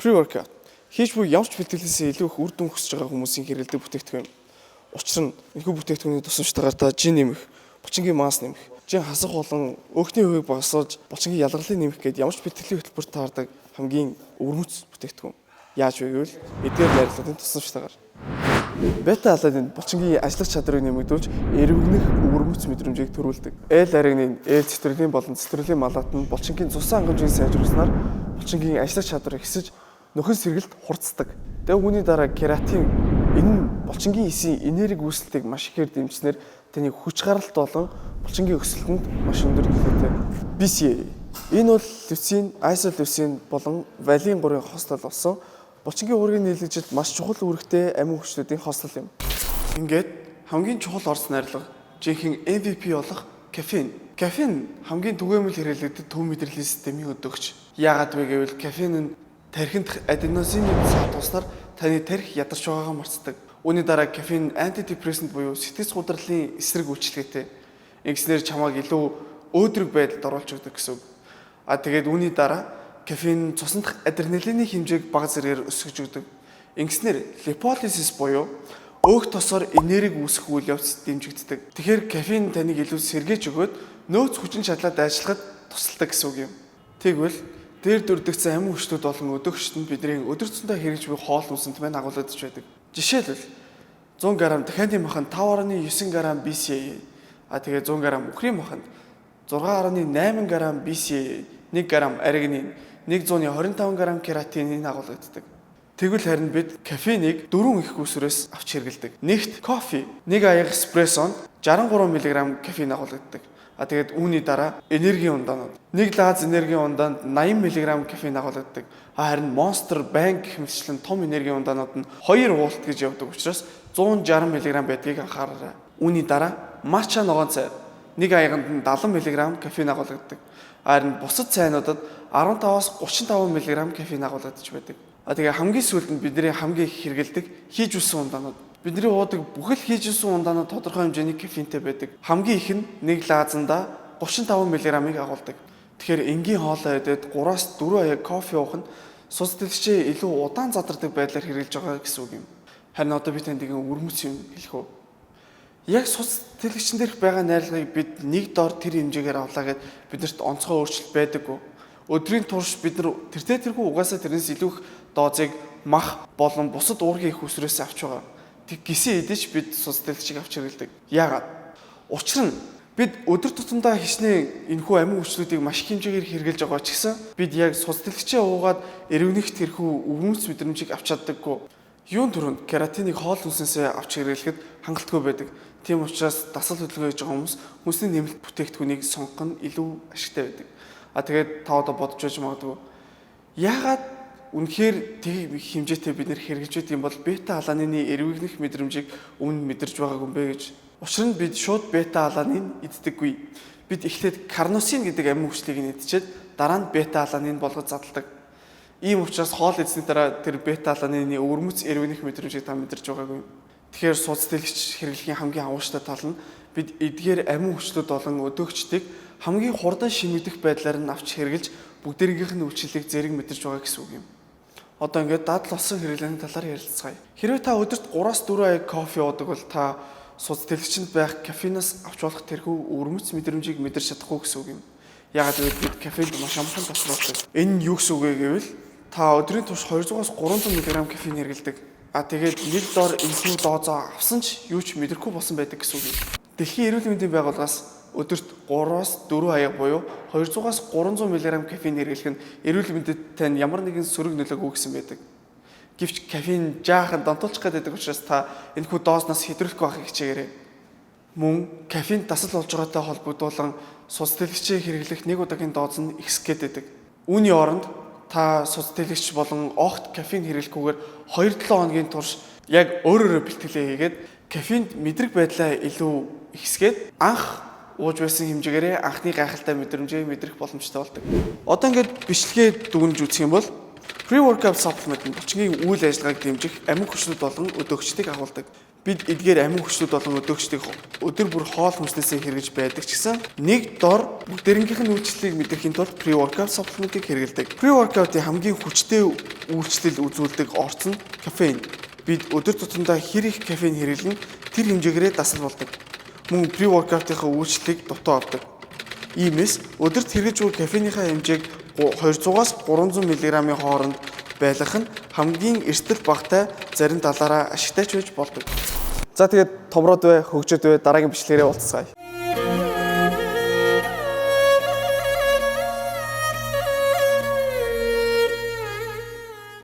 Pre-workout хийж буй ямар ч бэлтгэлээс илүү их үр дүн хүсэж байгаа хүмүүсийн хэрэглэдэг бүтээгдэхүүн. Учир нь энэхүү бүтээгдэхүүний тусламжтайгаар та жин нэмэх, булчингийн масс нэмэх, жин хасах болон өөхний хувийг багасгаж булчингийн ялгарлыг нэмэх гээд ямар ч бэлтгэлийн хөтөлбөрт таардаг хамгийн өвөрмөц бүтээгдэхүүн. Яаж вэ гэвэл эдгээр найруулгын тусламжтайгаар бета-аланин булчингийн ажиллах чадрыг нэмэгдүүлж эрвэгнэх өвөрмөц мэдрэмжийг төрүүлдэг. L-аргинин, L-цитрулийн болон цитрулийн малат нь булчингийн цусан хангамжийг сайжруулснаар булчингийн ажиллах чадвар ихсэж нөхөн сэргэлт хурцдаг. Тэгээ үүний дараа кератин энэ нь булчингийн эсийн энерги үүсэлтийг маш ихээр дэмжснээр таны хүч гаралт болон булчингийн өсөлтөнд маш өндөр нөлөөтэй. BCA энэ бол левцин, айсолевцин болон валин 3-ын хослол болсон булчингийн уургийн нийлэгжилд маш чухал үүрэгтэй амин хүчлүүдийн хослол юм. Ингээд хамгийн чухал орц найрлага жинхэнэ MVP болох кофеин. Кофеин хамгийн түгээмэл хэрэглэгдэх төв мэдрэлийн системийн өдөөгч. Яагаад вэ гэвэл кофеин нь тархинд аденозиныг сатууснаар таны тархи ядарч байгаагаа мартдаг. Үүний дараа кофеин антидепрессант буюу сэтгэл судралын эсрэг үйлчилгээтэй. Ингэснээр чамайг илүү өөдрөг байдалд оруулж өгдөг гэсэн үг. Тэгээд үүний дараа кофеин цуснд адреналины хэмжээг бага зэргээр өсгөж өгдөг. Ингэснээр липолизис буюу өөх тосоор энерги үүсгэх үйл явц дэмжигддэг. Тэгэхээр кофеин таныг илүү сэргээж өгөөд нөөц хүчин чадлаад ажиллахад тусалдаг гэсэн үг юм. Тэгвэл дээр дүрдэгцэн амин хүчлүүд болон өдөөгчд нь бидний өдөр тутмдаа хэрэгж буй хоол хүнсэнд маань агуулдаг байдаг. Жишээлбэл 100 г дахианы маханд 5.9 г BCA, тэгээ 100 г үхрийн маханд 6.8 г BCA, 1 г аргинин, 125 г кератиныг агуулдаг. Тэгвэл харин бид кофеинийг 4 их үүсвэрээс авч хэрэглэдэг. Нэгт кофе 1 аяг эспрессонд 63 мг кофеин агуулдаг. Тэгээд үүний дараа энергийн ундаанууд 1 лаз энергийн ундаанд 80 мг кофеин агуулдаг. Харин Monster Bank гэх мэтчлэн том энергийн ундаанууд нь 2 вольт гэж явдаг учраас 160 мг байдгийг анхаараарай. Үүний дараа матча ногоон цай 1 аяганд нь 70 мг кофеин агуулдаг. Харин бусад цайнуудад 15-аас 35 мг кофеин агуулдаг байдаг. Тэгээ хамгийн сүүлд нь бидний хамгийн их хэрэгэлдэг хийж үсэн ундаанууд. Бидний уудаг бүхэл хийж үсэн ундаанууд тодорхой хэмжээний кофеинтэй байдаг. Хамгийн их нь 1 лазанда 35 мг-ыг агуулдаг. Тэгэхээр энгийн хоолой идээд 3-аас 4 аяг кофе уух нь цус дэлгчээ илүү удаан задардаг байдлаар хэрэгжилж байгаа гэсэн үг юм. Харин одоо би танд нэгэн өвөрмөц юм хэлэх үү. Яг цус дэлгчэн дээрх байгаа найрлагыг бид нэг дор тэр хэмжээгээр авлаа гэд биднэрт онцгой өөрчлөлт байдаггүй. Өдрийн турш бид нар тэрхүү угаасаа тэрнээс илүү их доозыг мах болон бусад уургийн их үсрээс авч байгаа. Гисэн эдэж бид цус дэлгчийг авч хэрэглэдэг. Яагаад? Учир нь бид өдөр тутамдаа хичнээн энэхүү амин хүчлүүдийг маш их хэмжээгээр хэрэглэж байгаа ч гэсэн бид яг цус дэлгчээ уугаад эрвнэх тэрхүү өвөрмөц мэдрэмжийг авч чаддаггүй. Юун түрүүнд кератиныг хоол хүнсээсээ авч хэрэглэхэд хангалтгүй байдаг. Тийм учраас дасгал хөдөлгөөн хийж байгаа хүмүүсийн нэмэлт бүтээгдэхүүнийг сонгох нь илүү ашигтай байдаг. Тэгээд та одоо бодож байж магадгүй. Яагаад үнэхээр тэг хэмжээтэй бид нэр хэрэгжилж байдаг юм бол бета-аланины эрвэгнэх мэдрэмжийг өмнө мэдэрч байгаагүй юм бэ гэж. Учир нь бид шууд бета-аланин иддэггүй. Бид эхлээд карносин гэдэг амин хүчлийг идчихэд дараа нь бета-аланин болгож задалдаг. Ийм учраас хоол идсэний дараа тэр бета-аланины өвөрмөц эрвэгнэх мэдрэмжийг та мэдэрч байгаагүй. Тэгэхээр цус дэлгч хэрэглэхийн хамгийн авууштай тал нь бид эдгээр амин хүчлүүд болон өдөөгчдийг хамгийн хурдан шимэгдэх байдлаар нь авч хэрэгжилж бүгдээрийнх нь үйлчлэлийг зэрэг мэдэрч байгаа гэсэн үг юм. Одоо ингээд дадал болсон хэрэглээний талаар ярилцгаая. Хэрвээ та өдөрт 3-аас 4 аяг кофе уудаг бол та цус дэлгчэнд байх кофеинаас авч болох тэрхүү өвөрмөц мэдрэмжийг мэдэрч чадахгүй гэсэн үг юм. Яагаад гэвэл бид кофенд маш амархан тосролдог. Энэ нь юу гэсэн үг вэ гэвэл та өдрийн турш 200-аас 300 мг кофеин хэрэглэдэг. Тэгээд нэг дор энэхүү доозоо авсан ч юу ч мэдрэхгүй болсон байдаг гэсэн үг юм. Дэлхийн эрүүл мэндийн байгууллагаас өдөрт 3-аас 4 аяг буюу 200-аас 300 мг кофеин хэрэглэх нь эрүүл мэндэд тань ямар нэгэн сөрөг нөлөөгүй гэсэн байдаг. Гэвч кофеин жаахан донтолчих гэдэг учраас та энэхүү доозноос хэтрүүлэхгүй байхыг хичээгээрэй. Мөн кофеин дасал болж байгаатай холбогдуулан цус дэлгчээ хэрэглэх нэг удаагийн дооз нь ихсэх гэдэг. Үүний оронд та цус дэлгч болон огт кофеин хэрэглэхгүйгээр 2-7 хоногийн турш яг өөрөөрөө бэлтгэлээ хийгээд кофеинд мэдрэг байдлаа илүү ихсгээд анх ууж байсан хэмжээгээр анхны гайхалтай мэдрэмжийг мэдрэх боломжтой болдог. Одоо ингээд бичлэгээ дүгнж үзэх юм бол pre-workout supplement нь булчингийн үйл ажиллагааг дэмжих амин хүчлүүд болон өдөөгчдийг агуулдаг. бид эдгээр амин хүчлүүд болон өдөөгчдийг өдөр бүр хоол хүнснээсээ хэрэгж байдаг ч гэсэн нэг дор бүгдээрнгийнх нь үйлчлэлийг мэдрэхийн тулд pre-workout supplement-ийг хэрэглэдэг. Pre-workout-ийн хамгийн хүчтэй үйлчлэл үзүүлдэг орц нь кофеин. Бид өдөр тутамдаа хэр их кофеин хэрэглэн тэр хэмжээгээрээ дасал болдог. Мөн pre-workout-ийнхаа үйлчлэлийг дутуу авдаг. Иймээс өдөрт хэрэгж буй кофеиныхаа хэмжээг 200-аас 300 мг-ийн хооронд байлгах нь хамгийн эрсдэл багатай зарим талаараа ашигтай ч байж болдог. За тэгээд томроод бай, хөгжөөд бай, дараагийн бичлэгээрээ уулзцгаая.